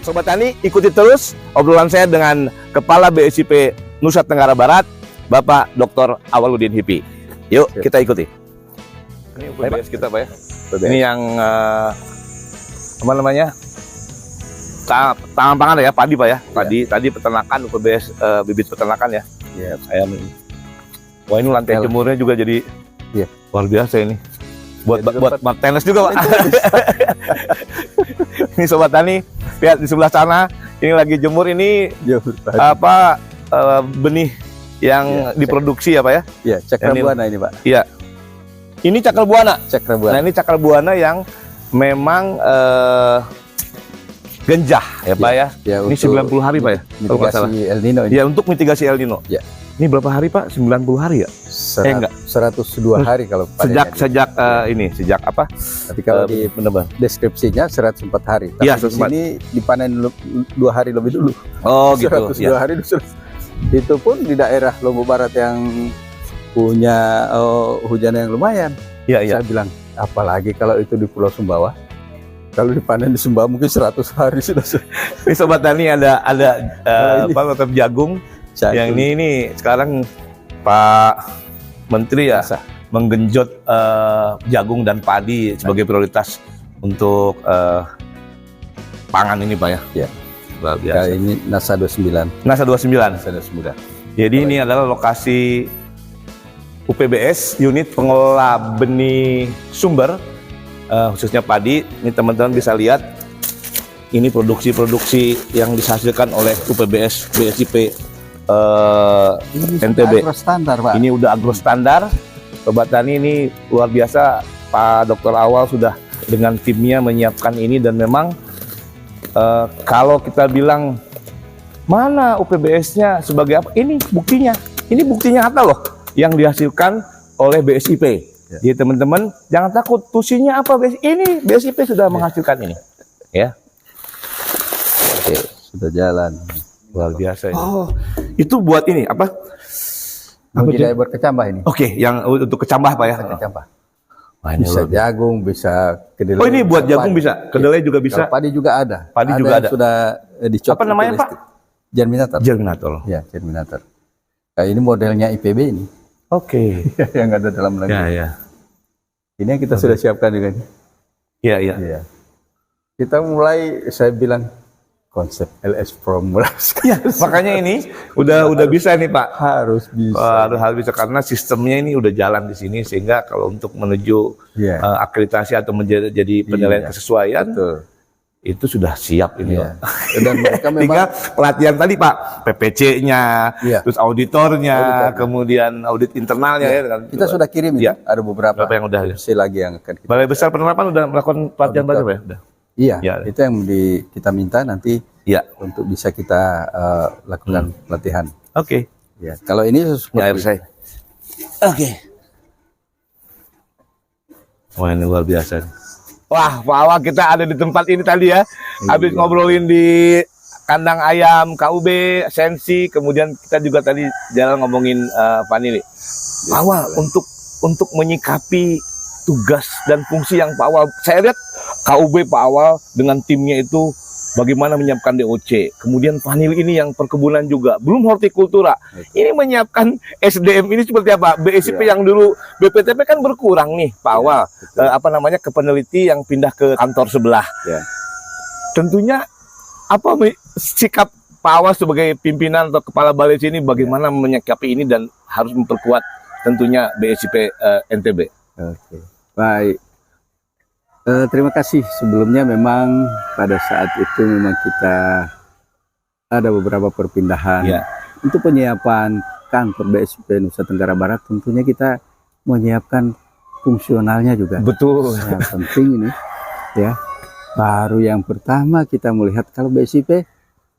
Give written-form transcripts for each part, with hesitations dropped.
Sobat Tani, ikuti terus obrolan saya dengan Kepala BSIP Nusa Tenggara Barat, Bapak Dr. Awaludin Hipi. Yuk, kita ikuti. Ini UPBS kita, Pak ya. Ini yang apa namanya? Tangan pangan ya, padi Pak ya. Padi, tadi peternakan UPBS bibit peternakan ya. Iya, ayam ini. Wah, ini lantai jemurnya juga jadi luar biasa ini. Buat tenis juga, Pak. Ini Sobat Tani, lihat di sebelah sana, ini lagi jemur ini apa benih yang diproduksi ya Pak ya? Iya, cakrabuana ini Pak. Iya. Ini cakrabuana. Cakrabuana. Nah, ini cakrabuana yang memang genjah ya Pak ya. Ya, ini 90 hari Pak ya? Mitigasi El Nino ini. Ya, untuk mitigasi El Nino. Ya. Ini berapa hari Pak? 90 hari ya? Enggak. 102 hari kalau sejak sejak apa? Tapi kalau di deskripsinya 104 hari. Tapi ya, di sini dipanen 2 hari lebih dulu. Oh gitu. 102 hari dulu. Itu pun di daerah Lombok Barat yang punya hujan yang lumayan. Iya, iya. Saya bilang, apalagi kalau itu di Pulau Sumbawa. Kalau dipanen di Sumbawa mungkin 100 hari sudah. Ini Sobat Tani ada apa jagung. Yang ini sekarang Pak Menteri ya menggenjot jagung dan padi sebagai prioritas untuk pangan ini Pak ya. Ya. Luar biasa. Ini NASA 29. NASA 29. NASA 29. Jadi ini adalah lokasi UPBS, unit pengelola benih sumber khususnya padi. Ini teman-teman bisa lihat ini produksi yang dihasilkan oleh UPBS BSIP NTB. Agro standar, Pak. Ini udah agro standar. Sobat Tani, ini luar biasa. Pak Dr. Awal sudah dengan timnya menyiapkan ini, dan memang kalau kita bilang mana UPBS-nya sebagai apa? Ini buktinya. Ini bukti nyata loh yang dihasilkan oleh BSIP. Ya. Jadi teman-teman jangan takut. Tusinya apa? Ini BSIP sudah menghasilkan ini. Ya. Oke, sudah jalan. Luar biasa ini. Oh, itu buat ini apa? Budidaya buat kecambah ini. Oke, yang untuk kecambah Pak ya? Kecambah. Bisa jagung, bisa kedelai. Oh, ini buat jagung bisa, kedelai juga bisa. Kalau padi juga ada. Padi juga ada. Sudah dicop. Apa namanya Pak? Germinator. Germinator. Ya, germinator. Nah, ini modelnya IPB ini. Oke. Yang ada dalam lagi. Ya, ya. Ini yang kita sudah siapkan juga. Iya, iya. Ya. Kita mulai, saya bilang konsep LS Formula. Ya, makanya ini udah bisa nih Pak. Harus bisa. Harus bisa karena sistemnya ini udah jalan di sini, sehingga kalau untuk menuju akreditasi atau menjadi penilaian kesesuaian, betul, itu sudah siap ini. Dan mereka memang tinggal pelatihan tadi Pak, PPC-nya, terus auditornya, kemudian audit internalnya ya. Kita sudah kirim ya. Ada beberapa yang udah lagi yang akan kita. Balai Besar Penerapan udah melakukan pelatihan baru ya? Udah. Iya, itu yang kita minta nanti untuk bisa kita lakukan pelatihan. Oke. Ya, kalau ini air saya. Oke. Wah, ini luar biasa. Wah, Pak Awal, kita ada di tempat ini tadi ya. Habis ngobrolin di kandang ayam KUB, Sensi, kemudian kita juga tadi jalan ngomongin Pak Awal untuk menyikapi tugas dan fungsi yang Pak Awal, saya lihat KUB Pak Awal dengan timnya itu bagaimana menyiapkan DOC, kemudian Panil ini yang perkebunan juga, belum hortikultura. Ini menyiapkan SDM ini seperti apa? BSIP yang dulu BPTP kan berkurang nih Pak Awal, ke peneliti yang pindah ke kantor sebelah. Tentunya apa sikap Pak Awal sebagai pimpinan atau kepala balai sini bagaimana menyikapi ini dan harus memperkuat tentunya BSIP NTB. Oke. Baik, terima kasih. Sebelumnya memang pada saat itu memang kita ada beberapa perpindahan. Untuk penyiapan kantor BSIP Nusa Tenggara Barat, tentunya kita menyiapkan fungsionalnya juga. Betul. Yang penting ini ya. Baru yang pertama kita melihat kalau BSIP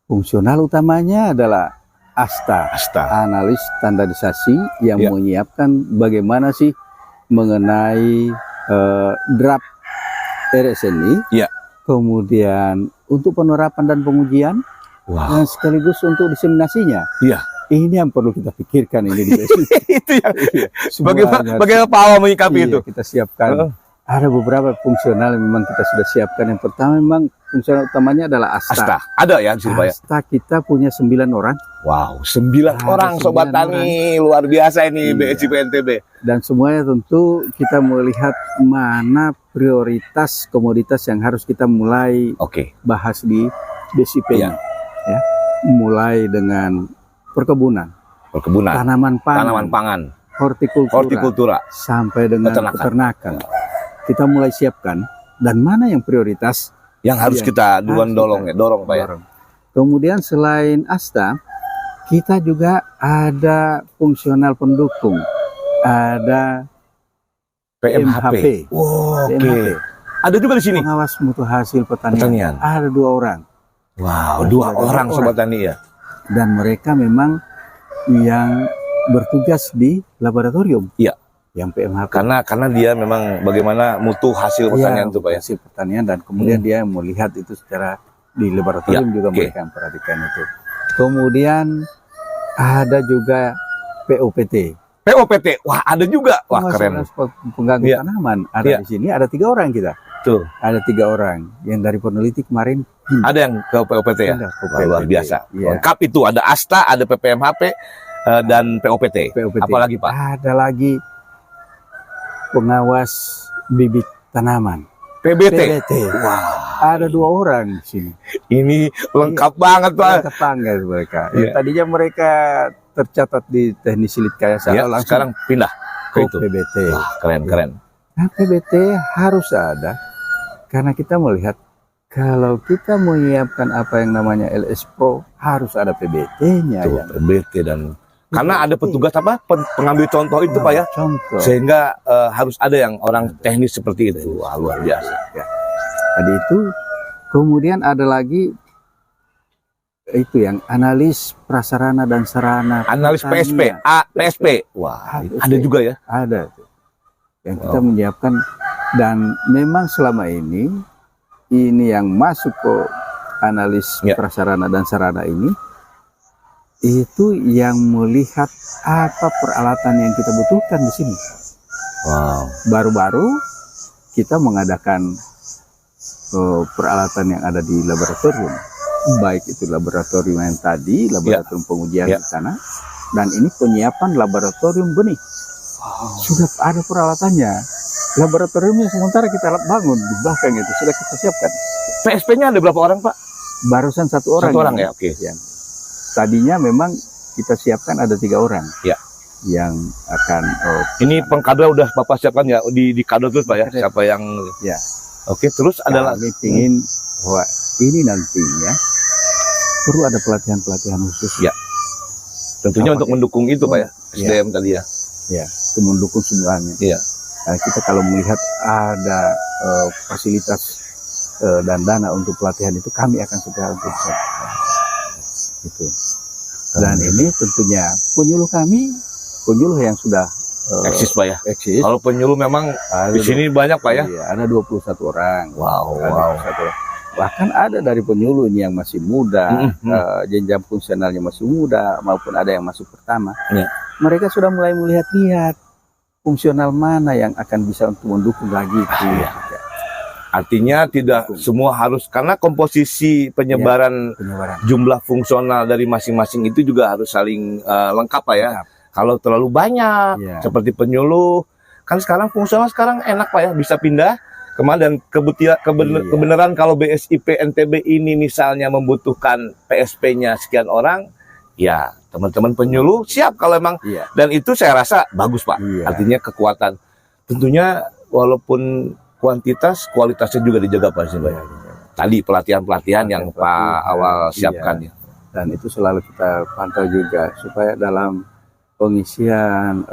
fungsional utamanya adalah ASTA. Analis standarisasi yang menyiapkan bagaimana sih mengenai draft RSNI, kemudian untuk penerapan dan pengujian, dan sekaligus untuk diseminasinya. Ini yang perlu kita pikirkan ini di BSIP. Itu yang bagaimana Pak Awal menyikapi itu? Kita siapkan Ada beberapa fungsional yang memang kita sudah siapkan. Yang pertama memang fungsional utamanya adalah asta. Ada ya di sini Pak ya? Asta kita punya 9 orang. Wow, 9 orang 9 Sobat Tani. Luar biasa ini BSIP NTB. Dan semuanya tentu kita melihat mana prioritas komoditas yang harus kita mulai bahas di BSIP ini. Ya. Mulai dengan perkebunan, tanaman pangan, hortikultura, sampai dengan peternakan. Kita mulai siapkan dan mana yang prioritas yang harus kita dorong Pak ya. Kemudian selain asta, kita juga ada fungsional pendukung, ada PMHP. Oke. Ada juga di sini pengawas mutu hasil pertanian. Ada 2 orang. Wow, 2 orang Sobat Tani ya. Dan mereka memang yang bertugas di laboratorium. Iya. Yang PMHP. Karena dia memang bagaimana mutu hasil pertanian itu Pak ya. Hasil pertanian dan kemudian dia melihat itu secara di laboratorium juga mereka memperhatikan itu. Kemudian ada juga POPT. Wah ada juga. Wah keren. Pengganggu tanaman ada di sini. Ada 3 orang kita. Tuh. Ada 3 orang yang dari peneliti kemarin. Ada yang ke POPT ya. Luar biasa. Lengkap itu ada asta, ada PPMHP dan POPT. Apalagi Pak? Ada lagi pengawas bibit tanaman. PBT. Wah, ada 2 orang di sini. Ini lengkap banget Pak. Lengkap banget mereka. Tadinya mereka tercatat di teknik silit kaya langsung sekarang pindah ke itu. PBT. Wah, keren. Nah, PBT harus ada karena kita melihat kalau kita menyiapkan apa yang namanya LS Pro harus ada PBT-nya. PBT dan karena ada petugas pengambil contoh itu Pak ya. Contoh. Sehingga harus ada yang orang teknis seperti itu. Wah, luar biasa. Ya. Tadi itu kemudian ada lagi itu yang analis prasarana dan sarana. Analis PSP, PSP. Wah, ada juga ya? Ada. Yang kita menyiapkan dan memang selama ini yang masuk ke analis prasarana dan sarana ini itu yang melihat apa peralatan yang kita butuhkan di sini. Wow. Baru-baru kita mengadakan peralatan yang ada di laboratorium, baik itu laboratorium yang tadi, laboratorium pengujian di sana, dan ini penyiapan laboratorium benih. Sudah ada peralatannya. Laboratoriumnya sementara kita bangun di belakang itu sudah kita siapkan. PSP-nya ada berapa orang Pak? Barusan 1 orang. 1 orang ya, oke. Tadinya memang kita siapkan ada 3 orang. Ya. Yang akan. Ini pengkadra udah Bapak siapkan ya di kado terus Pak ya. Siapa yang? Ya. Oke, terus ada lagi ingin bahwa ini nantinya perlu ada pelatihan khusus. Ya. Tentunya untuk mendukung itu Pak ya. SDM tadi ya. Ya, itu mendukung semuanya. Iya. Nah, kita kalau melihat ada fasilitas dan dana untuk pelatihan itu kami akan segera untuk itu. Dan ini tentunya penyuluh yang sudah eksis Pak ya. Eksis. Kalau penyuluh memang di sini banyak Pak ya. Iya, ada 21 orang. Wow. Bahkan ada dari penyuluh ini yang masih muda, jenjang fungsionalnya masih muda, maupun ada yang masuk pertama. Mereka sudah mulai melihat fungsional mana yang akan bisa untuk mendukung lagi. Artinya tidak semua harus, karena komposisi penyebaran jumlah fungsional dari masing-masing itu juga harus saling lengkap Pak ya. Kalau terlalu banyak seperti penyuluh, kan sekarang fungsional enak Pak ya, bisa pindah kemana. Dan kebenaran kalau BSIP NTB ini misalnya membutuhkan PSP-nya sekian orang, ya teman-teman penyuluh siap kalau emang. Dan itu saya rasa bagus Pak. Artinya kekuatan. Tentunya walaupun kuantitas, kualitasnya juga dijaga Pak sih Pak. Tadi pelatihan-pelatihan yang Pak awal siapkan ya. Dan itu selalu kita pantau juga supaya dalam pengisian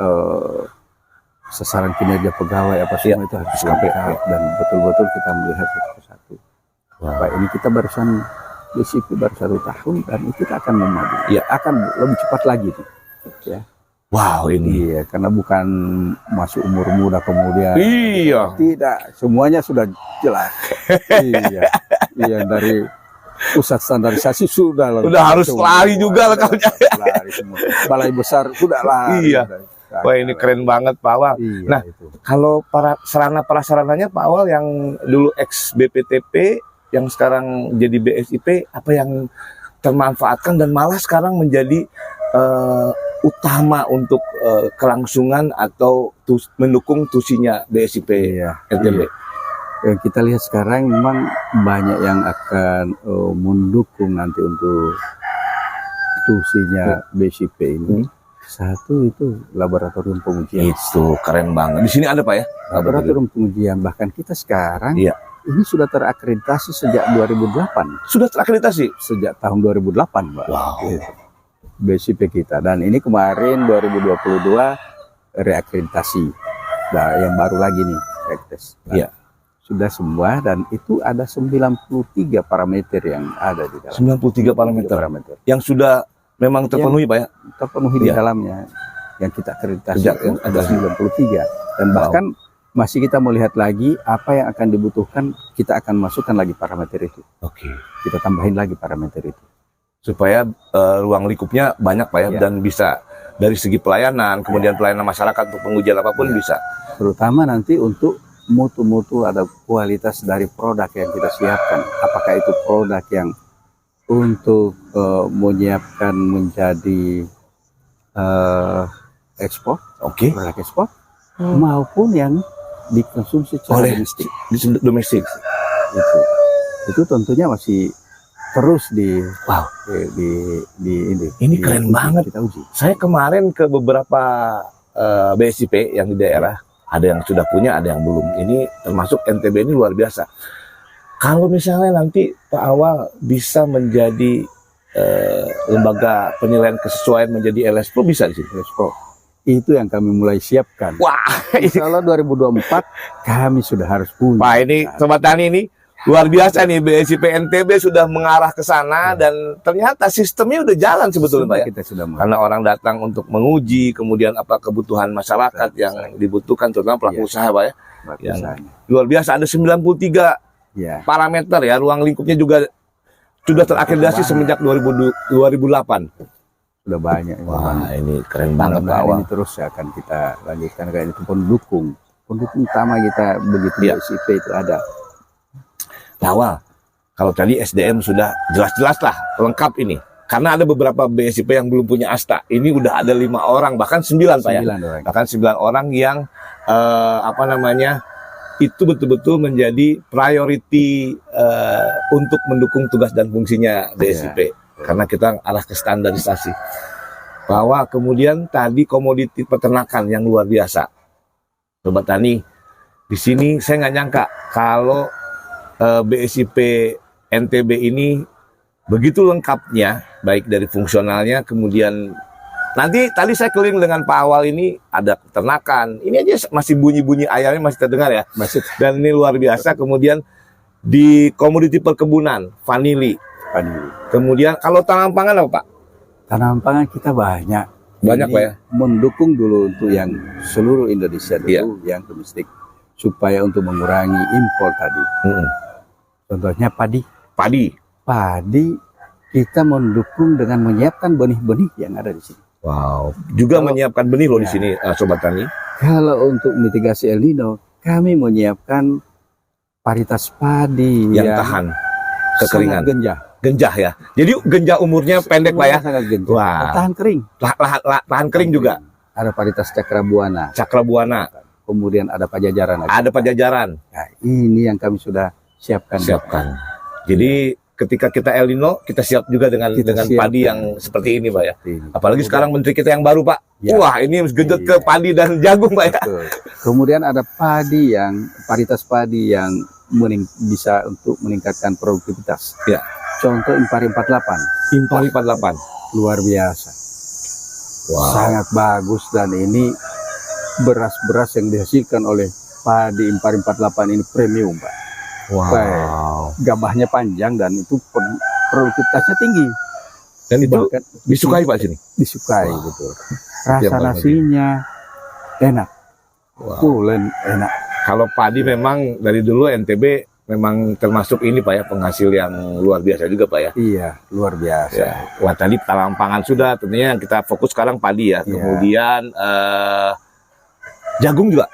sasaran kinerja pegawai apa semua itu harus lengkap dan betul-betul kita melihat satu persatu. Pak, ini kita barusan BSIP baru 1 tahun dan itu akan memadu. Akan lebih cepat lagi nih. Ya. Wow, ini. Iya, karena bukan masuk umur muda kemudian. Iya. Tidak, semuanya sudah jelas. Iya, dari pusat standarisasi sudah harus lari juga lah kalau lari semua. Balai besar sudah lari. Iya. Wah, ini keren banget Pak Awal. Iya, Nah, itu. kalau para sarana prasarananya Pak Awal yang dulu ex BPTP yang sekarang jadi BSIP, apa yang termanfaatkan dan malah sekarang menjadi utama untuk kelangsungan atau mendukung tusinya BSIP Iya, NTB? Kita lihat sekarang memang banyak yang akan mendukung nanti untuk tusinya BSIP ini. Satu itu laboratorium pengujian. Itu keren banget. Di sini ada Pak ya? Laboratorium pengujian, bahkan kita sekarang Iya. ini sudah terakreditasi sejak 2008. Sudah terakreditasi? Sejak tahun 2008, Pak. Wow. BSIP kita. Dan ini kemarin 2022 reakreditasi. Nah, yang baru lagi nih, reakreditasi. Nah, Iya. sudah semua dan itu ada 93 parameter yang ada di dalam. 93 parameter. Yang sudah memang terpenuhi Pak ya? Terpenuhi di Iya. dalamnya. Yang kita akreditasi Sejak itu ada 93. Dan bahkan masih kita melihat lagi apa yang akan dibutuhkan, kita akan masukkan lagi parameter itu. Oke. Kita tambahin lagi parameter itu. Supaya ruang lingkupnya banyak Pak ya, Iya. dan bisa dari segi pelayanan, kemudian pelayanan masyarakat untuk pengujian apapun bisa. Terutama nanti untuk mutu-mutu ada kualitas dari produk yang kita siapkan. Apakah itu produk yang untuk menyiapkan menjadi ekspor, Oke. produk ekspor, maupun yang dikonsumsi secara Oleh domestik. di domestik. Itu tentunya masih terus Wow. ini. Ini keren banget. Kita uji. Saya kemarin ke beberapa BSIP yang di daerah, ada yang sudah punya, ada yang belum. Ini termasuk NTB ini luar biasa. Kalau misalnya nanti Pak Awal bisa menjadi lembaga penilaian kesesuaian menjadi LS Pro, bisa di sini? LS Pro. Itu yang kami mulai siapkan. Wah, Insya Allah 2024 kami sudah harus punya. Pak, ini Sobat Tani ini luar biasa nih, BSIP NTB sudah mengarah ke sana dan ternyata sistemnya udah jalan sebetulnya Pak ya. Kita sudah mulai. Karena orang datang untuk menguji, kemudian apa kebutuhan masyarakat yang dibutuhkan, terutama pelaku usaha Pak ya. Yang luar biasa, ada 93 parameter ya, ruang lingkupnya juga sudah terakreditasi semenjak 2008. Sudah banyak. Wah, ini keren banget Pak Awal. Ini terus akan kita lanjutkan, kayak itu pendukung utama kita begitu BSIP itu ada. Pak Awal, kalau tadi SDM sudah jelas-jelas lah lengkap ini. Karena ada beberapa BSIP yang belum punya ASTA. Ini udah ada 5 orang, bahkan 9 Pak ya. 9 orang. Bahkan 9 orang yang itu betul-betul menjadi priority untuk mendukung tugas dan fungsinya BSIP. Karena kita arah ke standarisasi. Bahwa kemudian tadi komoditi peternakan yang luar biasa. Sobat Tani, di sini saya nggak nyangka kalau BSIP NTB ini begitu lengkapnya, baik dari fungsionalnya, kemudian nanti tadi saya keliling dengan Pak Awal ini ada peternakan, ini aja masih bunyi-bunyi ayamnya masih terdengar ya, dan ini luar biasa. Kemudian di komoditi perkebunan, vanili. Kemudian kalau tanam pangan apa Pak? Tanam pangan kita banyak. Banyak ini Pak ya? Mendukung dulu untuk yang seluruh Indonesia dulu, yang domestik, supaya untuk mengurangi impor tadi. Contohnya padi. Padi kita mendukung dengan menyiapkan benih-benih yang ada di sini. Wow, juga menyiapkan benih loh di sini, Sobat Tani. Kalau untuk mitigasi El Nino, kami menyiapkan varietas padi yang tahan kekeringan. Genjah ya. Jadi genjah umurnya pendek Pak ya. Sangat genjah. Wah. Tahan kering. Tahan kering juga. Ada varietas Cakrabuana. Kemudian ada Pajajaran. Ada Pajajaran. Nah, ini yang kami sudah siapkan. Jadi ketika kita El Nino, kita siap juga dengan padi yang seperti ini Pak ya. Apalagi sekarang menteri kita yang baru Pak. Wah, ini genjot ke padi dan jagung Pak ya. Kemudian ada padi yang varietas padi yang bisa untuk meningkatkan produktivitas. Ya. Contoh Impari 48. Impari 48. Luar biasa. Wow. Sangat bagus, dan ini beras-beras yang dihasilkan oleh padi Impari 48 ini premium Pak. Wow. Gabahnya panjang dan itu produktivitasnya tinggi. Dan itu disukai Pak sini? Disukai, betul. Rasa nasinya enak. Pulen enak. Kalau padi memang dari dulu NTB memang termasuk ini Pak ya, penghasil yang luar biasa juga Pak ya. Iya, luar biasa. Ya. Wah tadi talang pangan sudah, tentunya yang kita fokus sekarang padi ya. Iya. Kemudian jagung juga.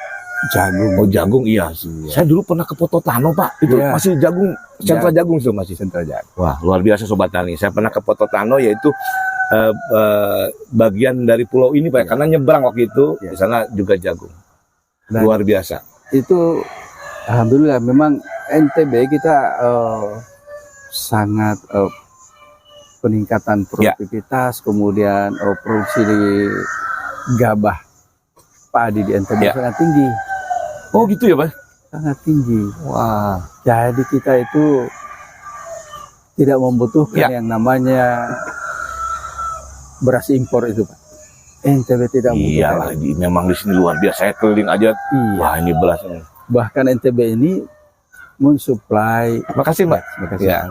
Jagung. Oh jagung iya. Saya dulu pernah ke Pototano Pak, itu Iya. masih jagung, sentra jagung itu masih. Sentra jagung. Wah luar biasa Sobat Tani. Saya pernah ke Pototano, yaitu bagian dari pulau ini Pak, karena nyebrang waktu itu di sana juga jagung. Dan Luar biasa. itu alhamdulillah memang NTB kita sangat peningkatan produktivitas, kemudian produksi di gabah padi di NTB sangat tinggi. Oh gitu ya Pak? Sangat tinggi. Wah. Jadi kita itu tidak membutuhkan yang namanya beras impor itu Pak. NTB tidak Iya membutuhkan. lagi, memang di sini luar biasa. Saya keliling aja. Iya. Wah ini beras ini. Bahkan NTB ini mensuplai, Makasih Mbak. makasih, Ya.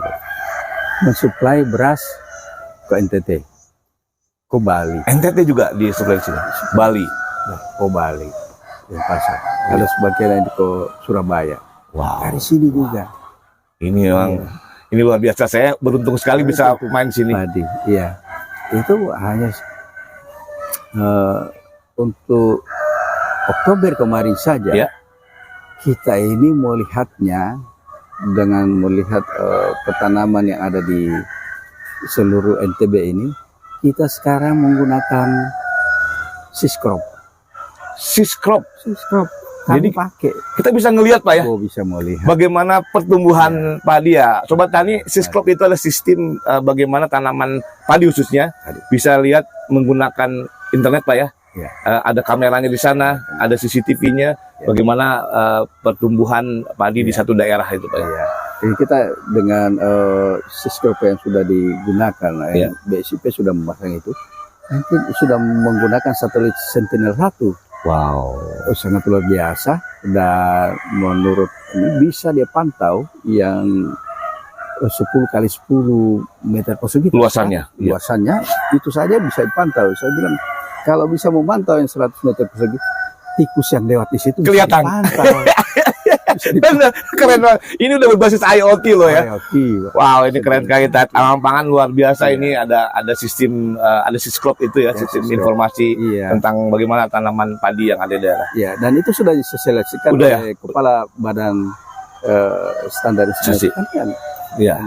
mensuplai beras ke NTT, ke Bali, NTT juga di sebelah sini. Bali. ke Bali, Denpasar. Ada sebagian yang ke Surabaya. Wow. Dari sini juga. Ini memang ini luar biasa. Saya beruntung sekali bisa main sini. Padi, iya. Itu hanya untuk Oktober kemarin saja. Ya. Kita ini melihatnya dengan melihat petanaman yang ada di seluruh NTB ini, kita sekarang menggunakan siskrop. Siskrop. Jadi Jadi pakai. kita bisa ngelihat Pak ya. Oh, bisa melihat. Bagaimana pertumbuhan padi ya. Sobat Tani, siskrop itu adalah sistem bagaimana tanaman padi khususnya bisa lihat menggunakan internet Pak ya. Ya. Ada kameranya di sana, ada CCTV-nya, bagaimana pertumbuhan padi di satu daerah itu Pak ya. Ya. Jadi kita dengan siskrop yang sudah digunakan, BSIP sudah memasang itu, nanti sudah menggunakan satelit Sentinel-1. Wow. Sangat luar biasa, dan menurut ini bisa dia pantau yang 10 kali 10 meter persegi. Luasannya. Luasannya itu saja bisa dipantau. Saya bilang kalau bisa memantau yang 100 meter persegi, tikus yang lewat di situ Kelihatan. bisa dipantau. Keren banget. Ini udah berbasis IoT loh ya. IoT. Wow, ini keren sekali. Talang pangan luar biasa. Ini ada sistem ada siskrop itu ya, sistem siskrop. informasi Iya. tentang bagaimana tanaman padi yang ada di daerah. Ya, dan itu sudah disosialisasikan Udah ya? oleh Kepala Badan Standarisasi kan? Iya.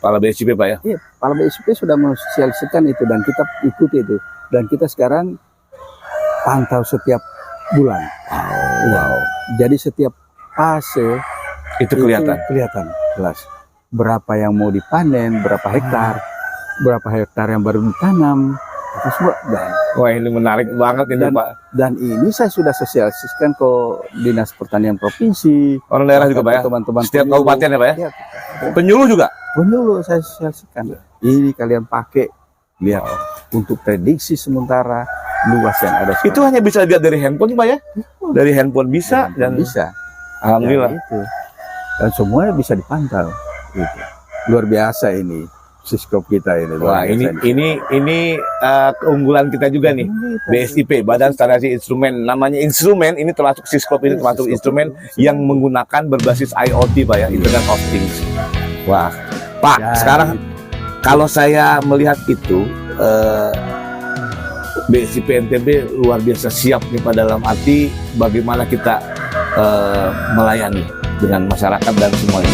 Kepala BSIP Pak ya. Iya, Kepala BSIP sudah mensosialisasikan itu dan kita ikuti itu. Dan kita sekarang pantau setiap bulan. Wow. Jadi setiap fase Itu kelihatan. kelihatan jelas. Berapa yang mau dipanen, berapa hektar yang baru ditanam, itu semua. Wah, ini menarik banget ini Pak. Dan ini saya sudah sosialisasikan ke Dinas Pertanian Provinsi, Orang daerah juga Pak ya. teman-teman Setiap penyuluh. kabupaten ya Pak ya. Iya, Penyuluh juga. penyuluh saya sosialisasikan. Ini kalian pakai, lihat untuk prediksi sementara luas yang ada. Itu hanya bisa dilihat dari handphone Pak ya. Dari handphone bisa dan bisa. alhamdulillah. Ya, itu. Dan semuanya bisa dipantau. Gitu. Luar biasa ini siskrop kita ini. Wah, ini keunggulan kita juga nih. BSIP, Badan Standarisasi Instrumen. Namanya instrumen, ini termasuk siskrop ini termasuk instrumen yang menggunakan berbasis IoT Pak ya, Internet of Things. Wah, Pak, Ya, sekarang kalau saya melihat itu BSIP NTB luar biasa siap nih Pak, dalam arti bagaimana kita melayani dengan masyarakat dan semuanya.